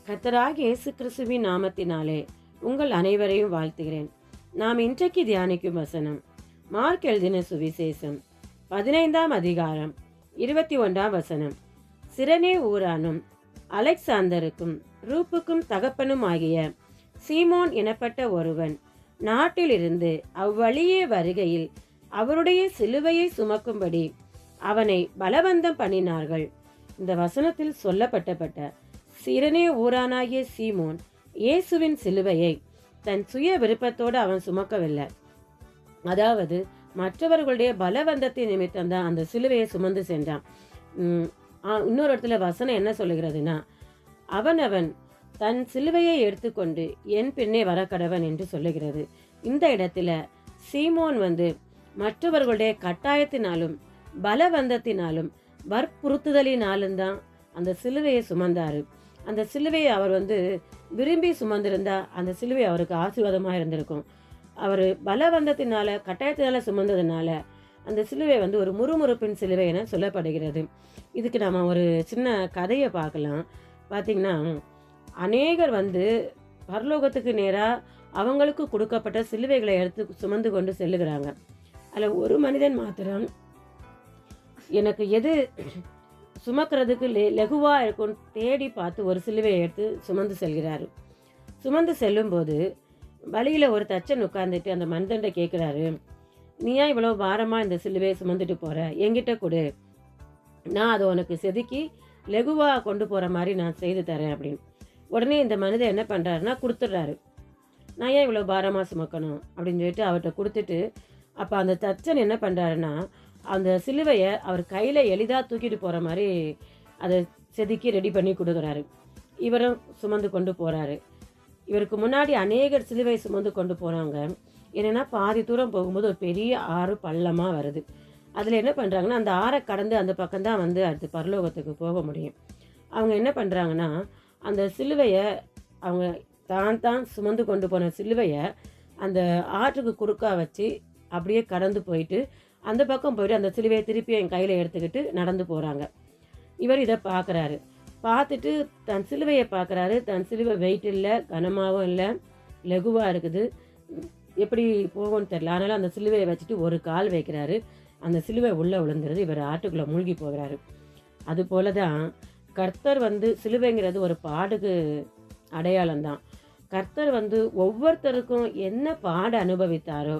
கர்த்தராகிய இயேசு கிறிஸ்துவின் நாமத்தினாலே உங்கள் அனைவரையும் வாழ்த்துகிறேன். நாம் இன்றைக்கு தியானிக்கும் வசனம் மார்க் எழுதின சுவிசேஷம் 15ஆம் அதிகாரம் 21ஆம் வசனம். சிரனே ஊரானும் அலெக்சாந்தருக்கும் ரூப்புக்கும் தகப்பனும் ஆகிய சீமோன் எனப்பட்ட ஒருவன் நாட்டிலிருந்து அவ்வழியே வருகையில் அவருடைய சிலுவையை சுமக்கும்படி அவனை பலவந்தம் பண்ணினார்கள். இந்த வசனத்தில் சொல்லப்பட்ட சிரனே ஊரானாகிய சீமோன் இயேசுவின் சிலுவையை தன் சுய விருப்பத்தோடு அவன் சுமக்கவில்லை. அதாவது மற்றவர்களுடைய பலவந்தத்தின் நிமித்தம் தான் அந்த சிலுவையை சுமந்து சென்றான். இன்னொரு இடத்துல வசனம் என்ன சொல்லுகிறதுனா, அவன் தன் சிலுவையை எடுத்துக்கொண்டு என் பின்னே வரக்கடவன் என்று சொல்லுகிறது. இந்த இடத்துல சீமோன் மற்றவர்களுடைய கட்டாயத்தினாலும் பலவந்தத்தினாலும் வற்புறுத்துதலினாலும் தான் அந்த சிலுவையை சுமந்தாரு. அந்த சிலுவையை அவர் விரும்பி சுமந்திருந்தா அந்த சிலுவை அவருக்கு ஆசீர்வாதமாக இருந்திருக்கும். அவர் பலவந்தத்தினால கட்டாயத்தினால சுமந்ததுனால அந்த சிலுவை ஒரு முறுமுறுப்பின் சிலுவை என சொல்லப்படுகிறது. இதுக்கு நம்ம ஒரு சின்ன கதையை பார்க்கலாம். பார்த்திங்கன்னா, அநேகர் பரலோகத்துக்கு நேராக அவங்களுக்கு கொடுக்கப்பட்ட சிலுவைகளை எடுத்து சுமந்து கொண்டு செல்லுகிறாங்க. அதில் ஒரு மனிதன் மாத்திரம் எனக்கு எது சுமக்கிறதுக்கு லகுவாக இருக்கும்னு தேடி பார்த்து ஒரு சிலுவையை எடுத்து சுமந்து செல்கிறாரு. சுமந்து செல்லும்போது வழியில் ஒரு தச்சன் உட்காந்துட்டு அந்த மனிதன்ட்ட கேட்குறாரு, நீ ஏன் இவ்வளோ பாரமாக இந்த சிலுவையை சுமந்துட்டு போகிற, என்கிட்ட கொடு, நான் அதை உனக்கு செதுக்கி லகுவாக கொண்டு போகிற மாதிரி நான் செய்து தரேன் அப்படின்னு. உடனே இந்த மனிதன் என்ன பண்ணுறாருன்னா கொடுத்துட்றாரு. நான் ஏன் இவ்வளோ பாரமாக சுமக்கணும் அப்படின்னு சொல்லிட்டு அவர்கிட்ட கொடுத்துட்டு, அப்போ அந்த தச்சன் என்ன பண்ணுறாருன்னா அந்த சிலுவையை அவர் கையில் எளிதாக தூக்கிட்டு போகிற மாதிரி அதை செதுக்கி ரெடி பண்ணி கொடுக்குறாரு. இவரும் சுமந்து கொண்டு போகிறாரு. இவருக்கு முன்னாடி அநேகர் சிலுவை சுமந்து கொண்டு போகிறாங்க. என்னென்னா, பாதி தூரம் போகும்போது ஒரு பெரிய ஆறு பள்ளமாக வருது. அதில் என்ன பண்ணுறாங்கன்னா, அந்த ஆறை கடந்து அந்த பக்கம்தான் அடுத்து பரலோகத்துக்கு போக முடியும். அவங்க என்ன பண்ணுறாங்கன்னா, அந்த சிலுவையை அவங்க தான் சுமந்து கொண்டு போன சிலுவையை அந்த ஆற்றுக்கு குறுக்கா வச்சு அப்படியே கடந்து போயிட்டு அந்த பக்கம் போயிட்டு அந்த சிலுவையை திருப்பி என் கையில் எடுத்துக்கிட்டு நடந்து போகிறாங்க. இவர் இதை பார்க்குறாரு. பார்த்துட்டு தன் சிலுவையை பார்க்குறாரு. தன் சிலுவை வெயிட் இல்லை, கனமாகவும் இல்லை, லகுவாக இருக்குது, எப்படி போகும்னு தெரியல. அதனால் அந்த சிலுவையை வச்சுட்டு ஒரு கால் வைக்கிறாரு. அந்த சிலுவை உள்ளே விழுந்துருது. இவர் ஆட்டுக்குள்ளே மூழ்கி போகிறாரு. அதுபோல தான் கர்த்தர் சிலுவைங்கிறது ஒரு பாடுக்கு அடையாளம்தான். கர்த்தர் ஒவ்வொருத்தருக்கும் என்ன பாடு அனுபவித்தாரோ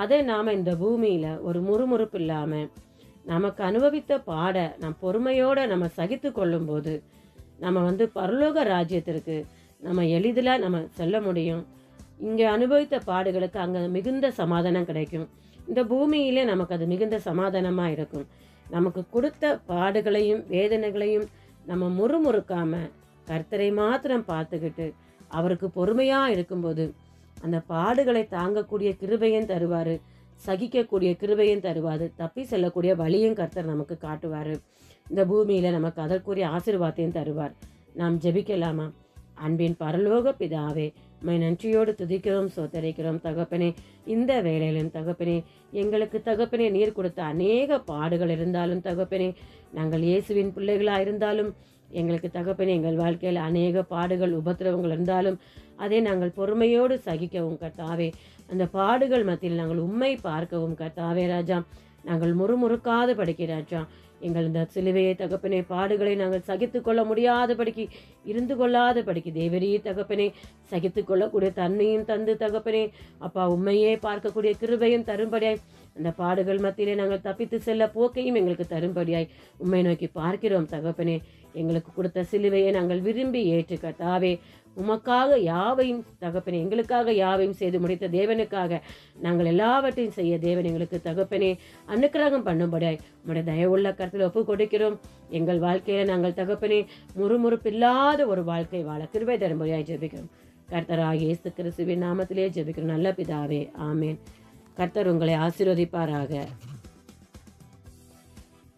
அதை நாம் இந்த பூமியில் ஒரு முறுமுறுப்பு இல்லாமல் நமக்கு அனுபவித்த பாடை நம் பொறுமையோடு நம்ம சகித்து கொள்ளும்போது நம்ம பரலோக ராஜ்யத்திற்கு நம்ம எளிதில் நம்ம செல்ல முடியும். இங்கே அனுபவித்த பாடுகளுக்கு அங்கே மிகுந்த சமாதானம் கிடைக்கும். இந்த பூமியிலே நமக்கு அது மிகுந்த சமாதானமாக இருக்கும். நமக்கு கொடுத்த பாடுகளையும் வேதனைகளையும் நம்ம முறுமுறுக்காமல் கர்த்தரை மாத்திரம் பார்த்துக்கிட்டு அவருக்கு பொறுமையாக இருக்கும்போது அந்த பாடுகளை தாங்கக்கூடிய கிருபையும் தருவார், சகிக்கக்கூடிய கிருபையும் தருவார், தப்பி செல்லக்கூடிய வழியும் கர்த்தர் நமக்கு காட்டுவார். இந்த பூமியில் நமக்கு அதற்குரிய ஆசீர்வாதத்தையும் தருவார். நாம் ஜெபிக்கலாமா? அன்பின் பரலோக பிதாவே, உம்மை நன்றியோடு துதிக்கிறோம், சோதரிக்கிறோம் தகப்பனே. இந்த வேளையிலும் தகப்பனே, எங்களுக்கு தகப்பனே நீர் கொடுத்த அநேக பாடுகள் இருந்தாலும் தகப்பனே, நாங்கள் இயேசுவின் பிள்ளைகளாக இருந்தாலும் எங்களுக்கு தகப்பனே எங்கள் வாழ்க்கையில் அநேக பாடுகள் உபத்திரவங்கள் இருந்தாலும் அதை நாங்கள் பொறுமையோடு சகிக்கவும் கர்த்தாவே, அந்த பாடுகள் மத்தியில் நாங்கள் உம்மை பார்க்கவும் கர்த்தாவே ராஜா, நாங்கள் முறுமுறுக்காத படிக்க ராஜா, எங்கள் இந்த சிலுவையை தகப்பனே பாடுகளை நாங்கள் சகித்து கொள்ள முடியாதபடிக்கு இருந்து கொள்ளாதபடிக்கு தேவரீ தகப்பனே சகித்து கொள்ளக்கூடிய தன்மையும் தந்து தகப்பனே அப்பா உண்மையே பார்க்கக்கூடிய கிருபையும் தரும்படியாய் அந்த பாடுகள் மத்தியிலே நாங்கள் தப்பித்து செல்ல போக்கையும் எங்களுக்கு தரும்படியாய் உண்மை நோக்கி பார்க்கிறோம் தகப்பனே. எங்களுக்கு கொடுத்த சிலுவையை நாங்கள் விரும்பி ஏற்று கர்த்தாவே உமக்காக யாவையும் தகப்பனே எங்களுக்காக யாவையும் செய்து முடித்த தேவனுக்காக நாங்கள் எல்லாவற்றையும் செய்ய தேவன் எங்களுக்கு தகப்பனே அனுக்கிரகம் பண்ணும்படியாய் உம்முடைய தயவுள்ள கருத்தில் ஒப்பு கொடுக்கிறோம். எங்கள் வாழ்க்கையில் நாங்கள் தகப்பனே முறுமுறுப்பில்லாத ஒரு வாழ்க்கை வாழ கிருபை தரும்படியாய் ஜெபிக்கிறோம். கர்த்தராகிய இயேசு கிறிஸ்துவின் நாமத்திலே ஜெபிக்கிறோம் நல்ல பிதாவே, ஆமேன். கர்த்தர் உங்களை ஆசீர்வதிப்பாராக.